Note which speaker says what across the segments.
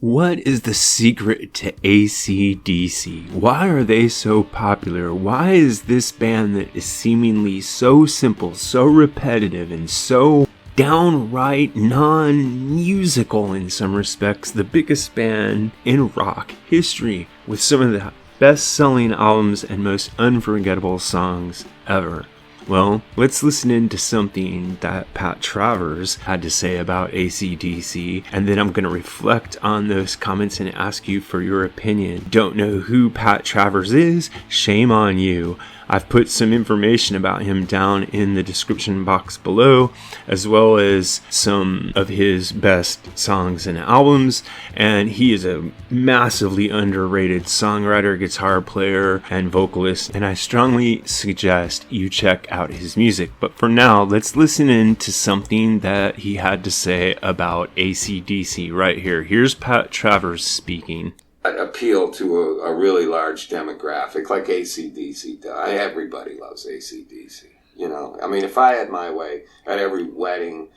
Speaker 1: What is the secret to AC/DC? Why are they so popular? Why is this band that is seemingly so simple, so repetitive, and so downright non-musical in some respects, the biggest band in rock history with some of the best-selling albums and most unforgettable songs ever? Well, let's listen into something that Pat Travers had to say about AC/DC, and then I'm going to reflect on those comments and ask you for your opinion. Don't know who Pat Travers is? Shame on you. I've put some information about him down in the description box below, as well as some of his best songs and albums, and he is a massively underrated songwriter, guitar player, and vocalist, and I strongly suggest you check out his music. But for now, let's listen in to something that he had to say about AC/DC right here. Here's Pat Travers speaking.
Speaker 2: Appeal to a really large demographic like AC/DC does. Everybody loves AC/DC. You know, I mean, if I had my way, at every wedding,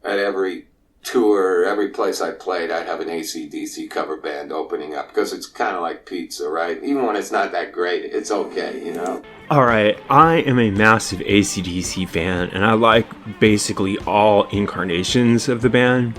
Speaker 2: at every tour, every place I played, I'd have an AC/DC cover band opening up, because it's kind of like pizza, right? Even when it's not that great, it's okay, you know?
Speaker 1: Alright, I am a massive AC/DC fan, and I like basically all incarnations of the band,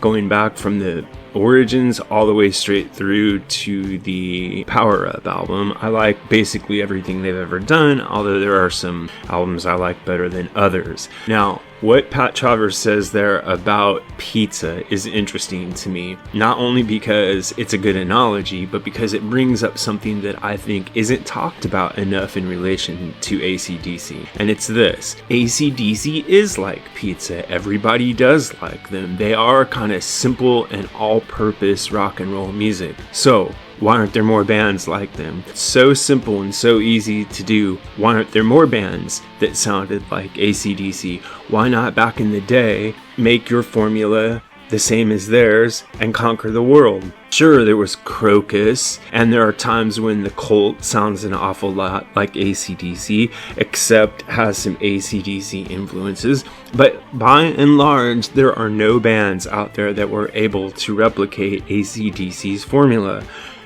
Speaker 1: going back from the origins all the way straight through to the Power Up album. I like basically everything they've ever done, although there are some albums I like better than others. Now, what Pat Travers says there about pizza is interesting to me, not only because it's a good analogy, but because it brings up something that I think isn't talked about enough in relation to AC/DC. And it's this: AC/DC is like pizza. Everybody does like them. They are kind of simple and all-purpose rock and roll music. So, why aren't there more bands like them? It's so simple and so easy to do. Why aren't there more bands that sounded like AC/DC? Why not back in the day make your formula the same as theirs and conquer the world? Sure, there was Crocus, and there are times when the Cult sounds an awful lot like AC/DC, except has some AC/DC influences. But by and large, there are no bands out there that were able to replicate AC/DC's formula,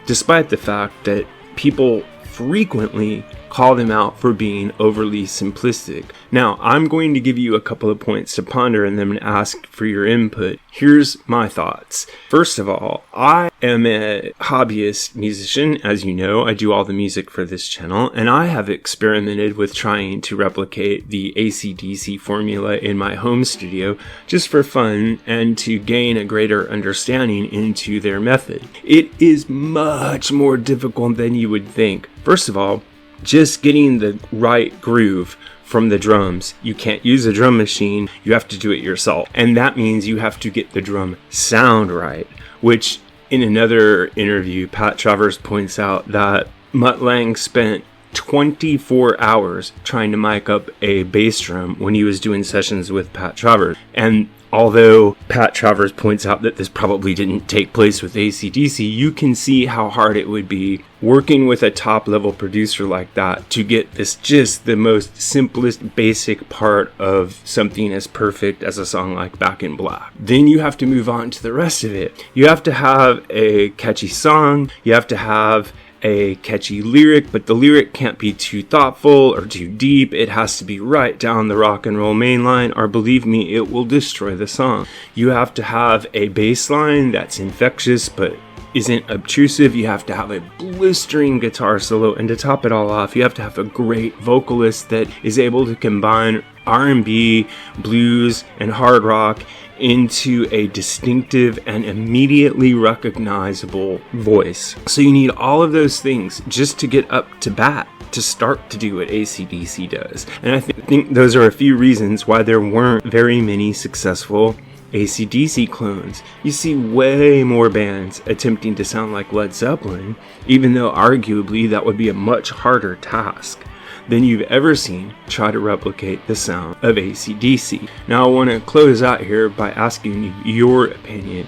Speaker 1: despite the fact that people frequently call them out for being overly simplistic. Now, I'm going to give you a couple of points to ponder and then ask for your input. Here's my thoughts. First of all, I am a hobbyist musician. As you know, I do all the music for this channel, and I have experimented with trying to replicate the AC/DC formula in my home studio just for fun and to gain a greater understanding into their method. It is much more difficult than you would think. First of all, just getting the right groove from the drums. You can't use a drum machine, you have to do it yourself. And that means you have to get the drum sound right, which in another interview, Pat Travers points out that Mutt Lange spent 24 hours trying to mic up a bass drum when he was doing sessions with Pat Travers. And although Pat Travers points out that this probably didn't take place with AC/DC, you can see how hard it would be working with a top-level producer like that to get this just the most simplest, basic part of something as perfect as a song like Back in Black. Then you have to move on to the rest of it. You have to have a catchy song, you have to have a catchy lyric, but the lyric can't be too thoughtful or too deep. It has to be right down the rock and roll main line, or believe me, it will destroy the song. You have to have a bass line that's infectious but isn't obtrusive. You have to have a blistering guitar solo, and to top it all off, you have to have a great vocalist that is able to combine R&B, blues, and hard rock into a distinctive and immediately recognizable voice. So you need all of those things just to get up to bat, to start to do what AC/DC does. And I think those are a few reasons why there weren't very many successful AC/DC clones. You see way more bands attempting to sound like Led Zeppelin, even though arguably that would be a much harder task than you've ever seen try to replicate the sound of AC/DC. Now I want to close out here by asking you your opinion.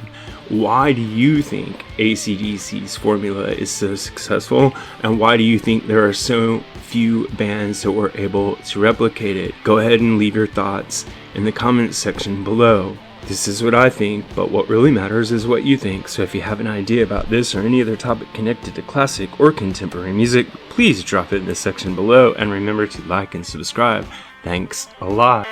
Speaker 1: Why do you think AC/DC's formula is so successful, and why do you think there are so few bands that were able to replicate it? Go ahead and leave your thoughts in the comments section below. This is what I think, but what really matters is what you think. So if you have an idea about this or any other topic connected to classic or contemporary music, please drop it in the section below, and remember to like and subscribe. Thanks a lot.